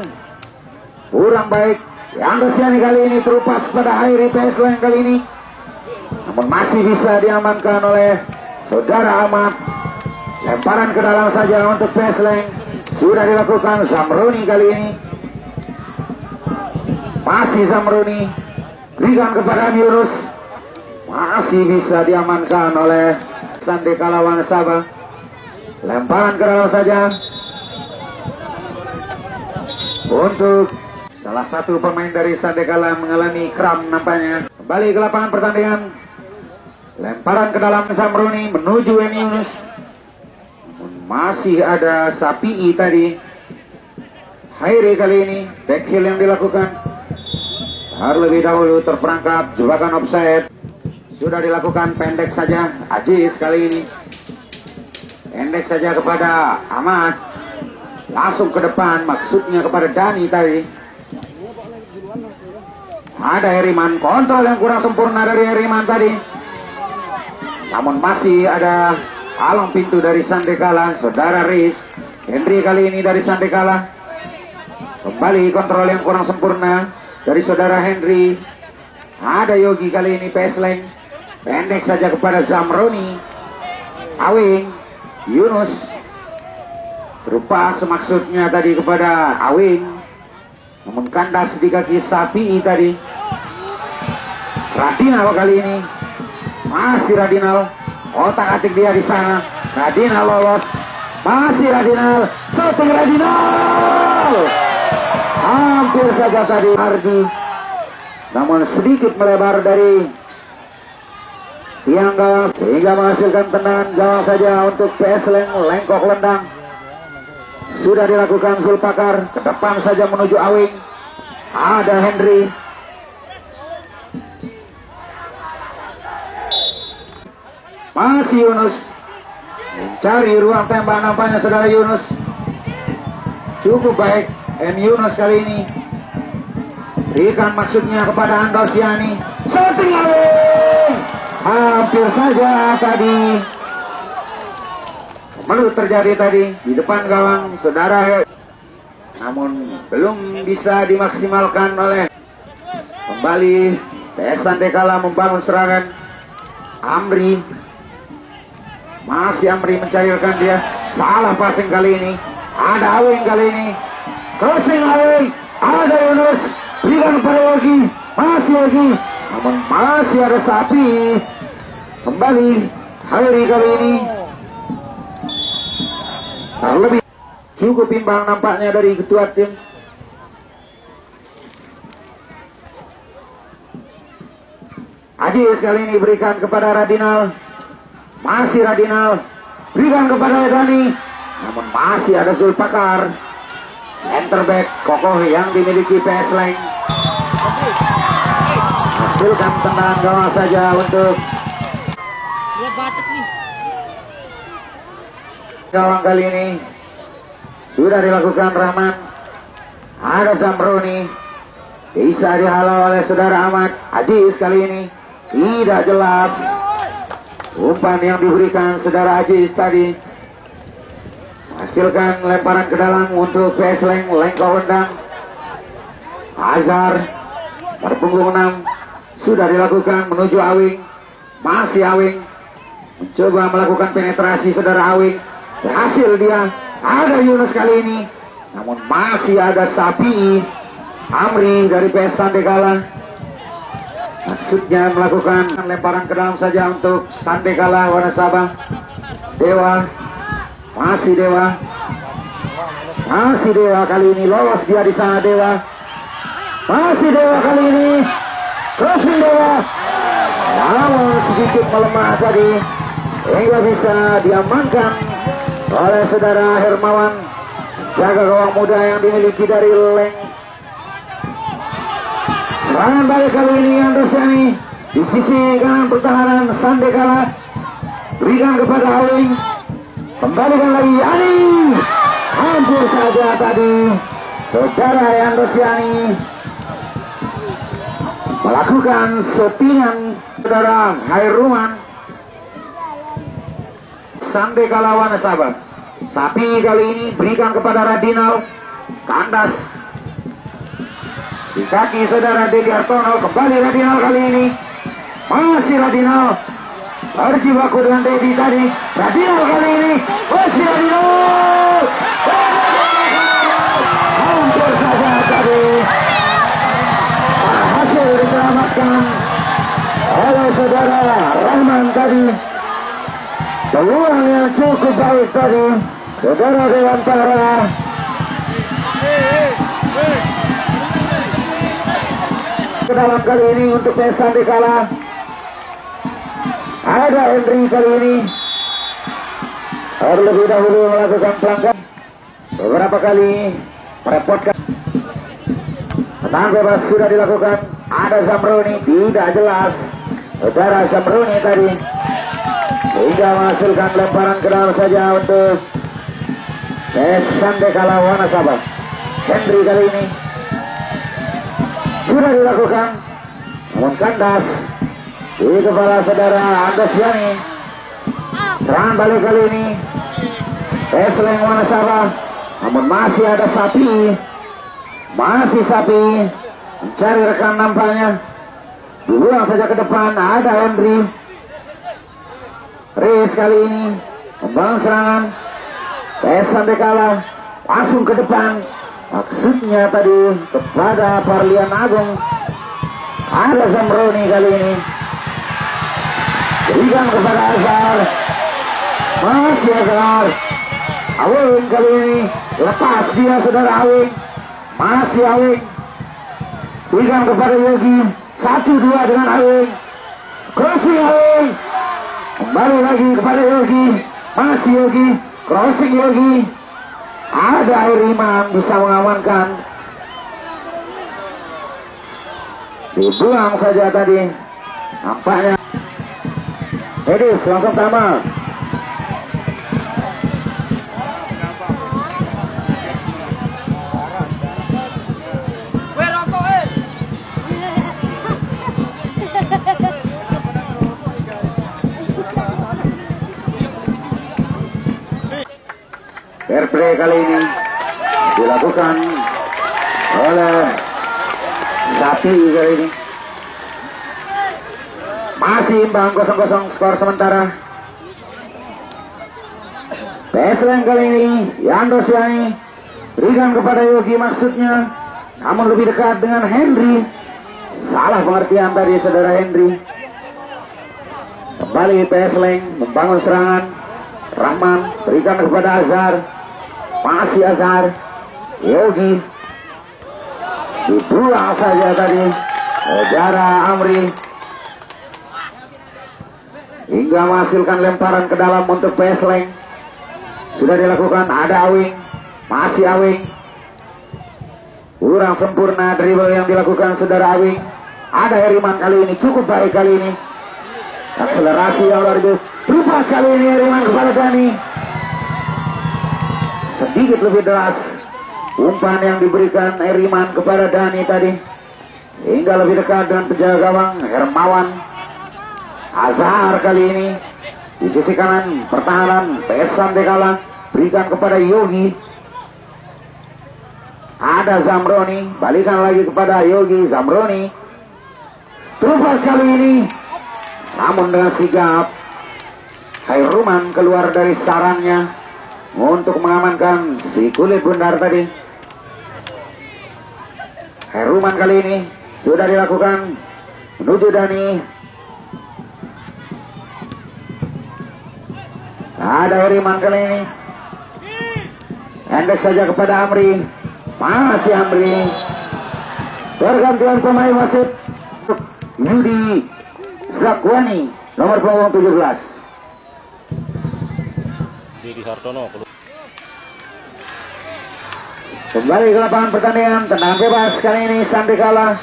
A: Kurang baik. Yandosiani kali ini terupas pada Hairi PS Leng kali ini, namun masih bisa diamankan oleh saudara Ahmad. Lemparan ke dalam saja untuk PS Leng. Sudah dilakukan Zamroni kali ini. Masih Zamroni. Berikan kepada Yunus. Masih bisa diamankan oleh Sandekala Wanasaba. Lemparan ke dalam saja untuk salah satu pemain dari Sandekala mengalami kram nampaknya. Kembali ke lapangan pertandingan. Lemparan ke dalam Zamroni menuju M. Yunus. Masih ada Sapii tadi. Hairi kali ini back heel yang dilakukan. Terlebih dahulu terperangkap jebakan offside. Sudah dilakukan pendek saja. Ajis kali ini pendek saja kepada Ahmad. Langsung ke depan, maksudnya kepada Dani tadi. Ada Heriman, kontrol yang kurang sempurna dari Heriman tadi. Namun masih ada halang pintu dari Sandekala, saudara Riz. Henry kali ini dari Sandekala. Kembali kontrol yang kurang sempurna dari saudara Henry. Ada Yogi kali ini PS Leng. Pendek saja kepada Zamroni. Awing, Yunus. Berupa semaksudnya tadi kepada Awing, namun kandas di kaki Sapii tadi. Radinal kali ini, masih Radinal, otak atik dia di sana. Radinal lolos, masih Radinal, shooting Radinal. Hampir saja tadi Ardi, namun sedikit melebar dari tiang gawang sehingga menghasilkan tendangan gawang saja untuk PS Leng. Lengkok lendang. Sudah dilakukan Zulpakar, ke depan saja menuju Awing. Ada Henry. Masih Yunus mencari ruang tembak, nampaknya saudara Yunus. Cukup baik Yunus kali ini. Berikan maksudnya kepada Andosiani. Shooting away. Hampir saja tadi. Melut terjadi tadi di depan gawang saudara. Namun belum bisa dimaksimalkan oleh kembali PS Sandekala membangun serangan. Amri. Masih Amri mencairkan dia. Salah passing kali ini. Ada Awing kali ini. Crossing Awing. Ada Yunus. Berikan pada Yogi. Masih Yogi. Namun masih ada Sapi. Kembali Hari kali ini. Terlebih cukup imbang nampaknya dari ketua tim. Aziz kali ini berikan kepada Radinal. Masih Radinal. Berikan kepada Dani. Namun masih ada Zulpakar. Center back kokoh yang dimiliki PS Leng. Hasilkan tendangan gawang saja untuk gawang kali ini. Sudah dilakukan Rahman. Ada Zamroni. Bisa dihalau oleh saudara Ahmad. Aziz kali ini tidak jelas umpan yang diberikan saudara Aziz tadi. Hasilkan lemparan ke dalam untuk PS Leng. Lengkau undang Azhar berpunggung 6. Sudah dilakukan menuju Awing. Masih Awing mencoba melakukan penetrasi saudara Awing. Berhasil dia. Ada Yunus kali ini. Namun masih ada Sapi. Amri dari PS Sandekala. Maksudnya melakukan lemparan ke dalam saja untuk Sandekala Wanasaba. Dewa. Masih Dewa. Masih Dewa kali ini. Lolos dia di sana Dewa. Masih Dewa kali ini. Crossing Dewa. Namun sedikit melemah tadi. Hingga bisa diamankan oleh saudara Hermawan. Jaga gawang muda yang dimiliki dari Leng. Serangan balik kali ini Andosiani di sisi kanan pertahanan Sandekala. Berikan kepada Awing. Kembalikan lagi Ani. Hampir saja tadi saudara Andosiani melakukan settingan saudara Hairuman. Sandekala Wanasaba. Sapi kali ini berikan kepada Radinal. Kandas di kaki saudara Dedi Artono. Kembali Radinal kali ini. Masih Radinal berjibaku dengan Dedi tadi. Radinal kali ini. Masih Radinal. Hampir saja tadi hasil diselamatkan oleh saudara Rahman tadi. Peluang yang cukup baik tadi saudara Dewantara. Ke dalam kali ini untuk PS Sandekala. Ada Henry kali ini. Terlebih dahulu melakukan pelanggaran. Beberapa kali merepotkan. Tenang bebas sudah dilakukan. Ada Zamroni. Tidak jelas saudara Zamroni tadi. Hingga menghasilkan lemparan ke dalam saja untuk PS Sandekala Wanasaba. Henry kali ini sudah dilakukan. Namun kandas di kepala saudara Andosiani. Serangan balik kali ini PS Leng Wanasaba. Namun masih ada Sapi. Masih Sapi mencari rekan nampaknya. Dibuang saja ke depan. Ada Henry. Riz kali ini membangun serangan. PS Sandekala langsung ke depan. Maksudnya tadi kepada Parlian Agung. Ada Zamroni kali ini. Berikan kepada Azhar. Masih Azhar. Awing kali ini. Lepas dia saudara Awing. Masih Awing. Berikan kepada Yogi. 1-2 dengan Awing. Crossing Awing. Kembali lagi kepada Yogi. Masih Yogi. Crossing Yogi. Ada Iriman bisa mengamankan. Dibuang saja tadi. Nampaknya Edis langsung sama. Fair play kali ini dilakukan oleh Sapi kali ini. Masih imbang 0-0 skor sementara. Pesleng kali ini Yando Siani berikan kepada Yogi maksudnya, namun lebih dekat dengan Henry. Salah pengertian tadi saudara Henry. Kembali Pesleng membangun serangan. Rahman berikan kepada Azhar. Masih Azhar. Yogi dibuang saja tadi saudara Amri, hingga menghasilkan lemparan ke dalam untuk Pesleng. Sudah dilakukan, ada Awing, masih Awing, kurang sempurna dribble yang dilakukan saudara Awing. Ada Heriman kali ini, cukup baik kali ini, akselerasi yang luar biasa. Lupas kali ini Heriman kepada Dani, sedikit lebih deras umpan yang diberikan Heriman kepada Dani tadi, hingga lebih dekat dengan penjaga gawang Hermawan. Azhar kali ini di sisi kanan pertahanan PS Sandekala berikan kepada Yogi. Ada Zamroni, balikan lagi kepada Yogi. Zamroni terlepas kali ini, namun dengan sigap Hairuman keluar dari sarangnya untuk mengamankan si kulit bundar tadi. Hairuman kali ini sudah dilakukan menuju Dani. Ada Heriman kali ini, endek saja kepada Amri. Masih Amri. Pergantian pemain wasit Yudi Zakwani, nomor punggung 17.
D: Didi Hartono.
A: Kembali ke lapangan pertandingan, tendangan bebas kali ini Sandekala.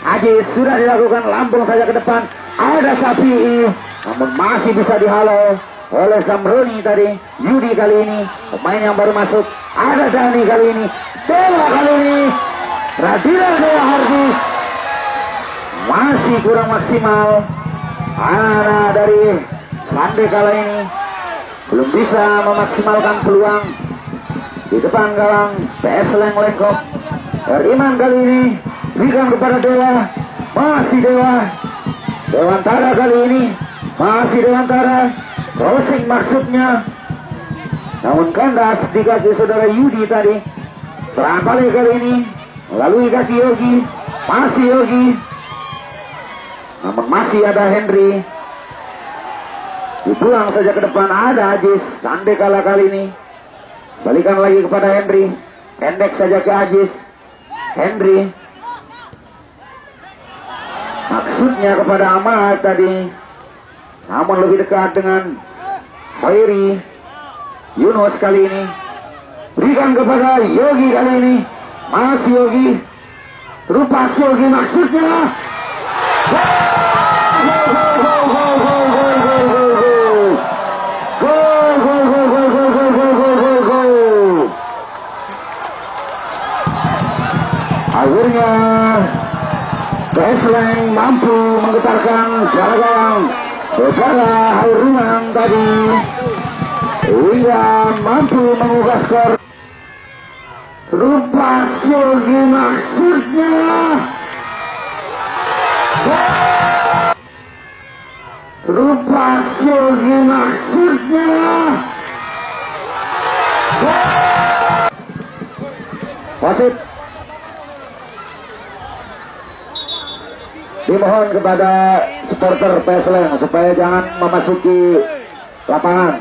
A: Ajis sudah dilakukan, lambung saja ke depan. Ada Sapi, namun masih bisa dihalau oleh Zamroni tadi. Yudi kali ini pemain yang baru masuk. Ada Dani kali ini. Dewa kali ini, Radila Dewa Hardi masih kurang maksimal. Anak dari Sandekala ini belum bisa memaksimalkan peluang di depan gawang Pesleng Lengkop. Heriman kali ini berikan kepada Dewa. Masih Dewa. Dewantara kali ini, masih Dewantara. Crossing maksudnya, namun kandas dikasih saudara Yudi tadi. Serangan balik kali ini melalui kaki Yogi. Masih Yogi, namun masih ada Henry. Dipulang saja ke depan, ada Ajis. Sandekala kali ini balikan lagi kepada Henry. Pendek saja ke Ajis. Henry maksudnya kepada Ahmad tadi, namun lebih dekat dengan Khairi. Yunus kali ini berikan kepada Yogi kali ini. Masih Yogi. Terupas Yogi maksudnya. Akhirnya Pesleng mampu menggetarkan jarak gawang saudara Hairuman tadi, hingga mampu mengubah skor. Terupas Yogi maksudnya. Terupas Yogi maksudnya. Wasit dimohon kepada supporter Pesleng supaya jangan memasuki lapangan.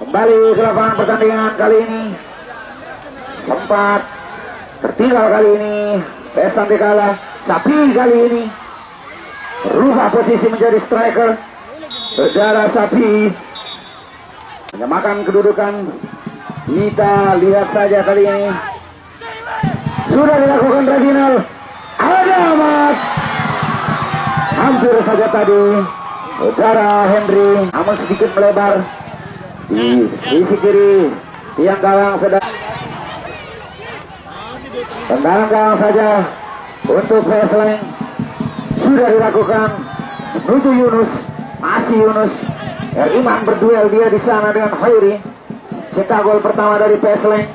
A: Kembali ke lapangan pertandingan kali ini. Sempat tertinggal kali ini PS Sandekala. Sapi kali ini berubah posisi menjadi striker. Saudara Sapi menyamakan kedudukan. Kita lihat saja kali ini Sudah dilakukan Radinal. Ada amat. Hampir saja tadi saudara Henry, namun sedikit melebar di sisi kiri. Tiang gawang sedang tendangan gawang saja untuk Pesleng. Sudah dilakukan menuju Yunus. Masih Yunus. Iman berduel dia di sana dengan Khairi. Cetak gol pertama dari Pesleng.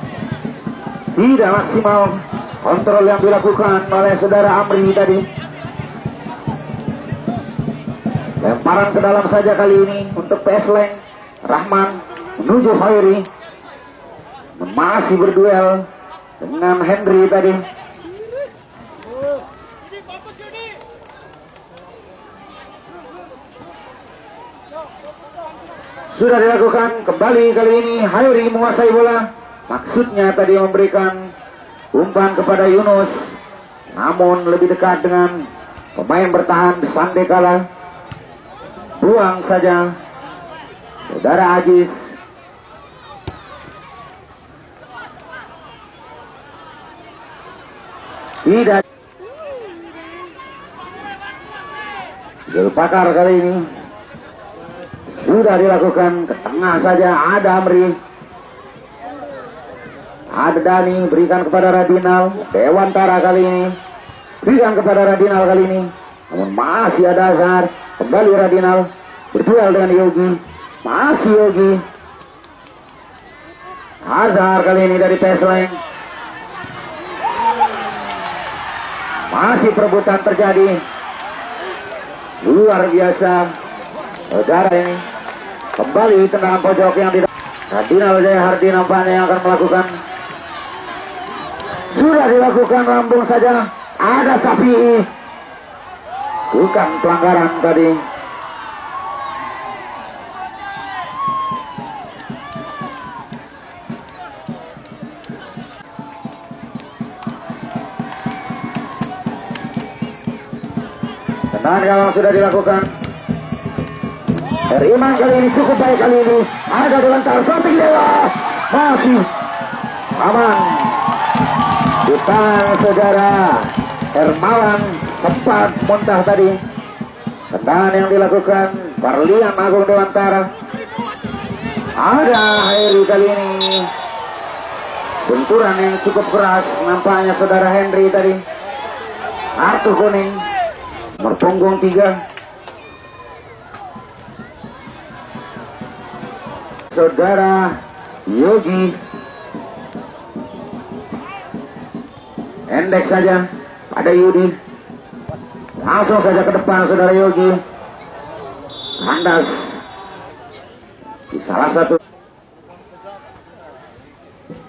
A: Tidak maksimal kontrol yang dilakukan oleh saudara Amri tadi. Lemparan ke dalam saja kali ini untuk Pesleng. Rahman menuju Khairi. Masih berduel dengan Henry tadi. Sudah dilakukan kembali kali ini. Khairi menguasai bola. Maksudnya tadi memberikan umpan kepada Yunus, namun lebih dekat dengan pemain bertahan Sandekala. Buang saja saudara Ajis. Tidak. Gol pakar kali ini sudah dilakukan ke tengah saja. Ada Amri, ada Dani, berikan kepada Radinal. Dewantara kali ini berikan kepada Radinal kali ini, namun masih ada Azhar. Kembali Radinal berduel dengan Yogi. Masih Yogi. Azhar kali ini dari Pesleng. Masih perebutan terjadi. Luar biasa saudara ini. Kembali tendangan pojok yang tidak. Radinal Jaya Hardi nampaknya yang akan melakukan. Sudah dilakukan, lambung saja. Ada Sapi. Bukan pelanggaran tadi. Tendangan gawang sudah dilakukan. Iman kali ini cukup baik kali ini. Ada Dewantar Sapi Dewa. Masih aman. Di tangan saudara Hermawan sempat muntah tadi. Tendangan yang dilakukan Parlian Agung Dewantara. Ada Heri kali ini. Benturan yang cukup keras nampaknya saudara Henry tadi. Kartu kuning nomor punggung 3. Saudara Yogi. Endek saja pada Yudi. Langsung saja ke depan saudara Yogi. Kandas di salah satu.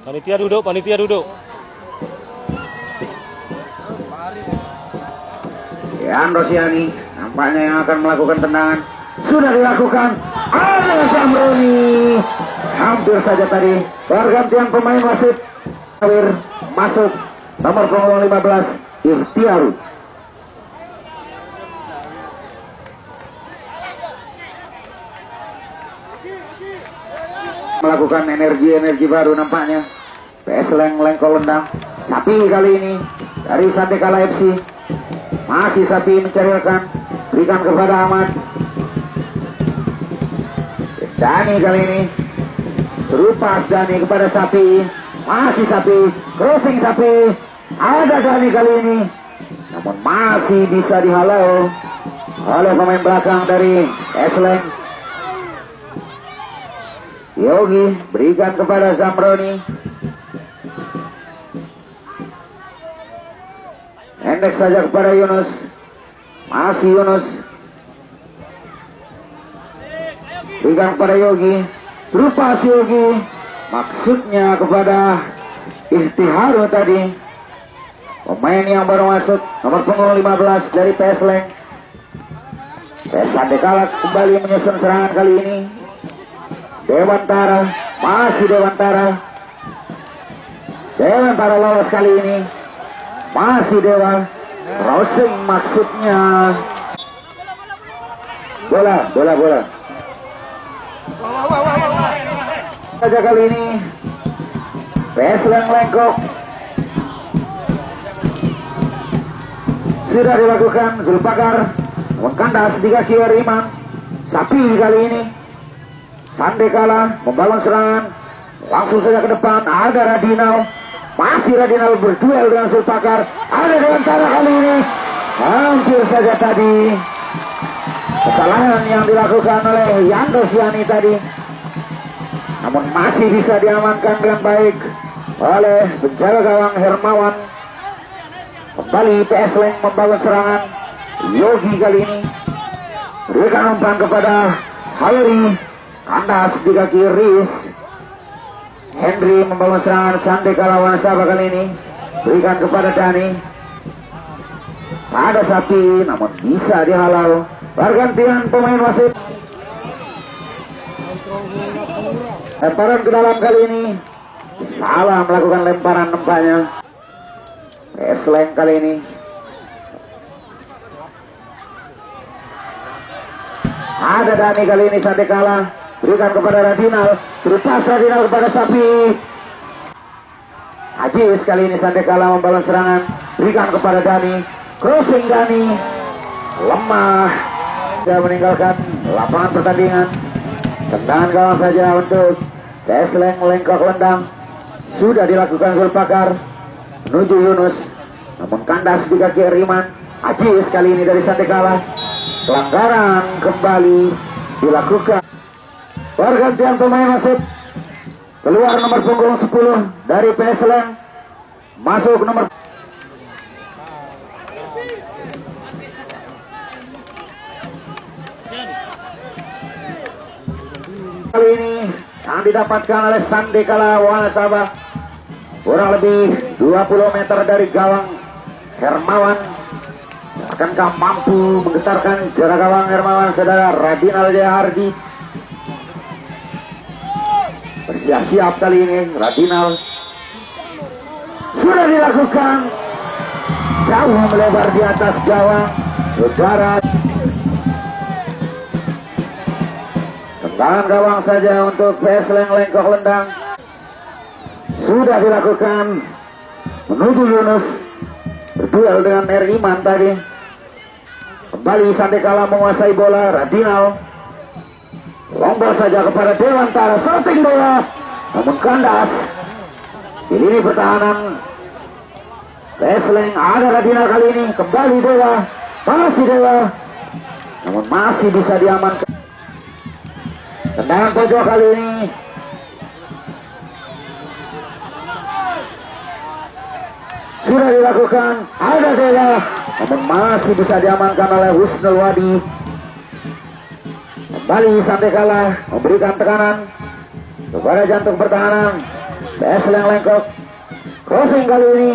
D: Panitia duduk, panitia duduk.
A: Yan Rosiani nampaknya yang akan melakukan tendangan. Sudah dilakukan. Ada Samroni. Hampir saja tadi pergantian pemain wasit. Masuk nomor punggung 15 Irtiaru. Melakukan energi baru nampaknya. Pesleng lengkol lendang. Sapi kali ini dari Sandekala FC. Masih Sapi mencari rekan. Berikan kepada Ahmad. Dani kali ini terupas Dani kepada Sapi. Masih Sapi. Crossing Sapi. Ada Dani kali ini, namun masih bisa dihalau oleh pemain belakang dari Pesleng. Yogi berikan kepada Zamroni. Endek saja kepada Yunus. Masih Yunus. Berikan kepada Yogi. Berupa si Yogi. Maksudnya kepada Ihtiharu tadi. Pemain yang baru masuk nomor punggung 15 dari Pesleng. Sandekala kembali menyusun serangan kali ini. Dewantara. Masih Dewantara. Dewantara lolos kali ini. Masih Dewa. Crossing maksudnya. Bola. Saja kali ini Pesleng lengkok. sudah dilakukan Zulpakar mengkandas di kaki Riman. Sapi kali ini Sandekala membangun serangan langsung saja ke depan. Ada Radinal, masih Radinal berduel dengan Zulpakar. Ada Dewantara kali ini hampir saja tadi kesalahan yang dilakukan oleh Yando Siani tadi, namun masih bisa diamankan dengan baik oleh penjaga gawang Hermawan. Kembali PS Leng membangun serangan. Yogi kali ini berikan umpan kepada Hairi, kandas di kaki Riz. Henry membangun serangan. Sandekala Wanasaba kali ini berikan kepada Dani. Ada Sapi namun bisa dihalau. Pergantian pemain wasit. Lemparan ke dalam kali ini salah melakukan lemparan nampaknya. Esleng kali ini ada Dani kali ini. Sandekala berikan kepada Radinal, terlepas Radinal kepada Sapi. Ajis kali ini Sandekala membangun serangan, berikan kepada Dani. Crossing Dani lemah, dia meninggalkan lapangan pertandingan. Tendangan gawang saja untuk Esleng melengkok lendang. Sudah dilakukan Zulpakar menuju Yunus, namun kandas di kaki Riman. Ajis kali ini dari Sandekala. Pelanggaran kembali dilakukan. Pergantian pemain wasit. Keluar nomor punggung 10 dari PS Leng, masuk nomor kali ini yang didapatkan oleh Sandekala Wanasaba, kurang lebih 20 meter dari gawang Hermawan. Akankah mampu menggetarkan jarak gawang Hermawan, saudara Radinal Jahardi? Bersiap-siap kali ini Radinal. Sudah dilakukan, jauh melebar di atas gawang saudara. Tendangan gawang saja untuk PS Leng lengkok lendang. Sudah dilakukan menuju Yunus, berduel dengan Riman tadi. Kembali Sandekala menguasai bola. Radinal lomba saja kepada Dewantara, shooting bola namun kandas di lini pertahanan PS Leng. Ada Radinal kali ini, kembali Dewa, masih Dewa namun masih bisa diamankan. Tendangan pojok kali ini sudah dilakukan. Ada Dewa namun masih bisa diamankan oleh Husnul Wadi. Kembali Sandekala memberikan tekanan kepada jantung pertahanan. PS Leng lengkok, crossing kali ini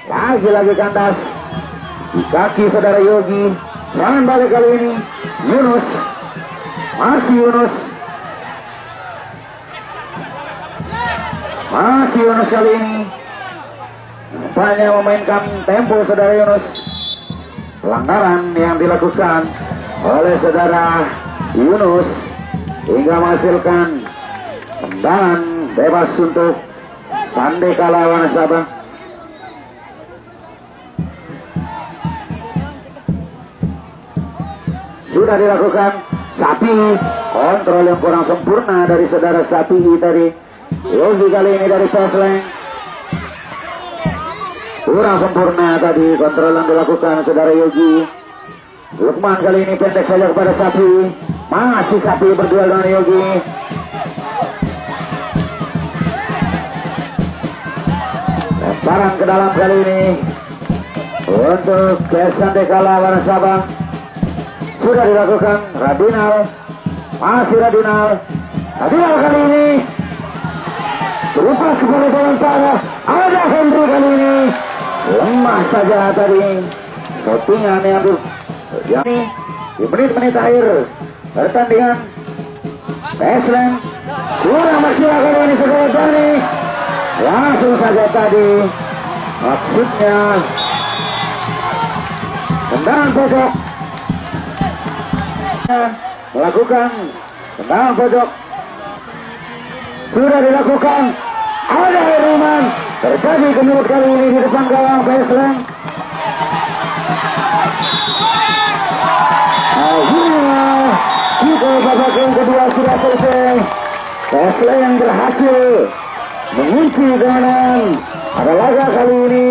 A: lagi-lagi kandas di kaki saudara Yogi. Serangan balik kali ini Yunus, masih Yunus, masih Yunus kali ini nampaknya memainkan tempo saudara Yunus. Pelanggaran yang dilakukan oleh saudara Yunus hingga menghasilkan tendangan bebas untuk Sandekala Wanasaba. Sudah dilakukan. Sapi, kontrol yang kurang sempurna dari saudara Sapi tadi. Yogi kali ini dari PS Leng, kurang sempurna tadi kontrol yang dilakukan saudara Yogi. Lukman kali ini pendek saja kepada Sapi, masih Sapi berduel dengan Yogi. Lemparan ke dalam kali ini untuk Sandekala Wanasaba. Sudah dilakukan. Radinal, masih Radinal. Radinal kali ini terlepas kepada Dewantara. Ada Henry kali ini lemah saja tadi shootingan yang ini di menit-menit akhir pertandingan. PS Leng kurang maksimal kali ini saudara Dani. Langsung saja tadi maksudnya tendangan pojok, melakukan tendangan pojok. Sudah dilakukan. Ada Riman, terjadi kemurut kali ini di depan gawang PS Leng. Akhirnya kita babak yang kedua sudah selesai. PSL yang berhasil mengunci kemenangan pada laga kali ini.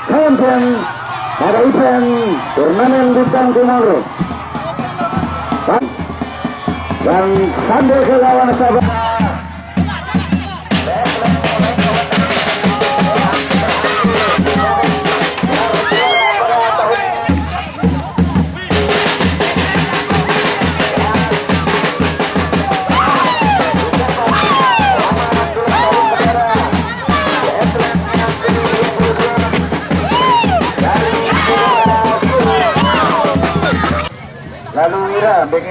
A: Champion pada event turnamen Bintang Timur. Dan sambil ke lawan sahabat. Lalu Wira, BG.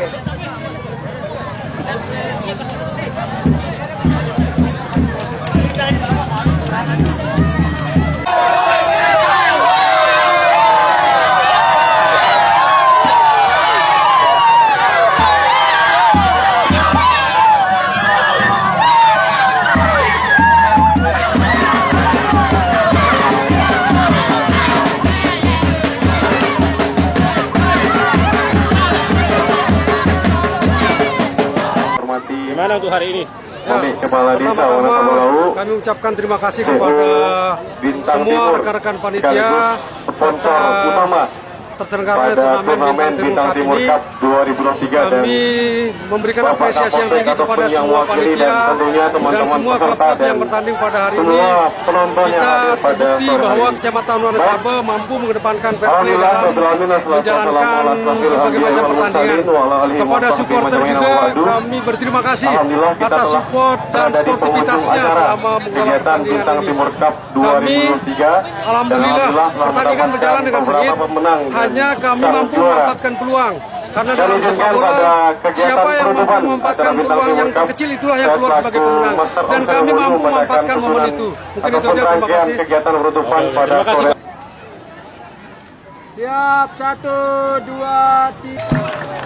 D: Gimana untuk hari ini?
E: Kepala Desa
F: Pertama-tama kami ucapkan terima kasih kepada semua rekan-rekan panitia atas terselenggaranya turnamen Bintang Timur Cup 2023. Kami memberikan apresiasi yang tinggi kepada semua panitia dan semua klub-klub yang bertanding pada hari ini. Kita terbukti bahwa Kecamatan Wonosabe mampu mengedepankan fair play dalam menjalankan berbagai macam pertandingan. Kepada supporter juga kami berterima kasih atas support dan sportivitasnya selama mengelola pertandingan ini. Kami alhamdulillah pertandingan berjalan dengan sengit. Hanya kami mampu memanfaatkan peluang. Karena dalam sepak bola, siapa yang mampu memanfaatkan peluang yang terkecil itulah yang keluar sebagai pemenang. Dan kami mampu memanfaatkan momen itu. Mungkin itu saja, terima kasih.
D: Terima kasih.
F: Siap, 1, 2, 3.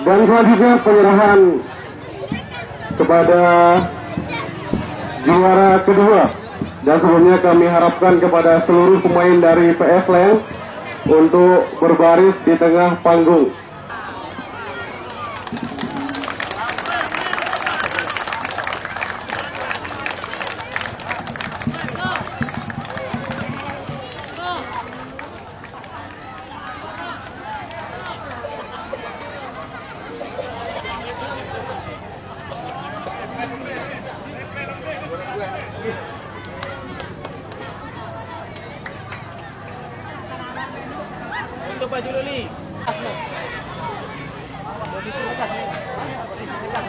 E: Dan selanjutnya penyerahan kepada juara kedua. Dan sebelumnya kami harapkan kepada seluruh pemain dari PS Land untuk berbaris di tengah panggung.
C: Untuk baju Luli. Posisi lekas nih. Posisi lekas.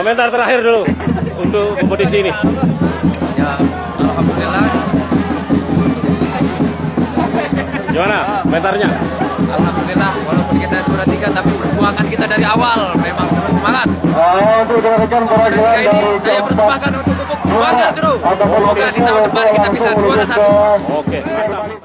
D: Komentar terakhir dulu untuk kompetisi ini.
G: Ya, alhamdulillah.
D: Gimana komentarnya?
G: Alhamdulillah, walaupun kita juara 3 tapi perjuangan kita dari awal memang terus semangat.
E: Untuk rekan para
G: Juara 3 ini saya persembahkan untuk Banggar terus. Semoga di tahun depan kita bisa juara 1.
D: Oke, mantap.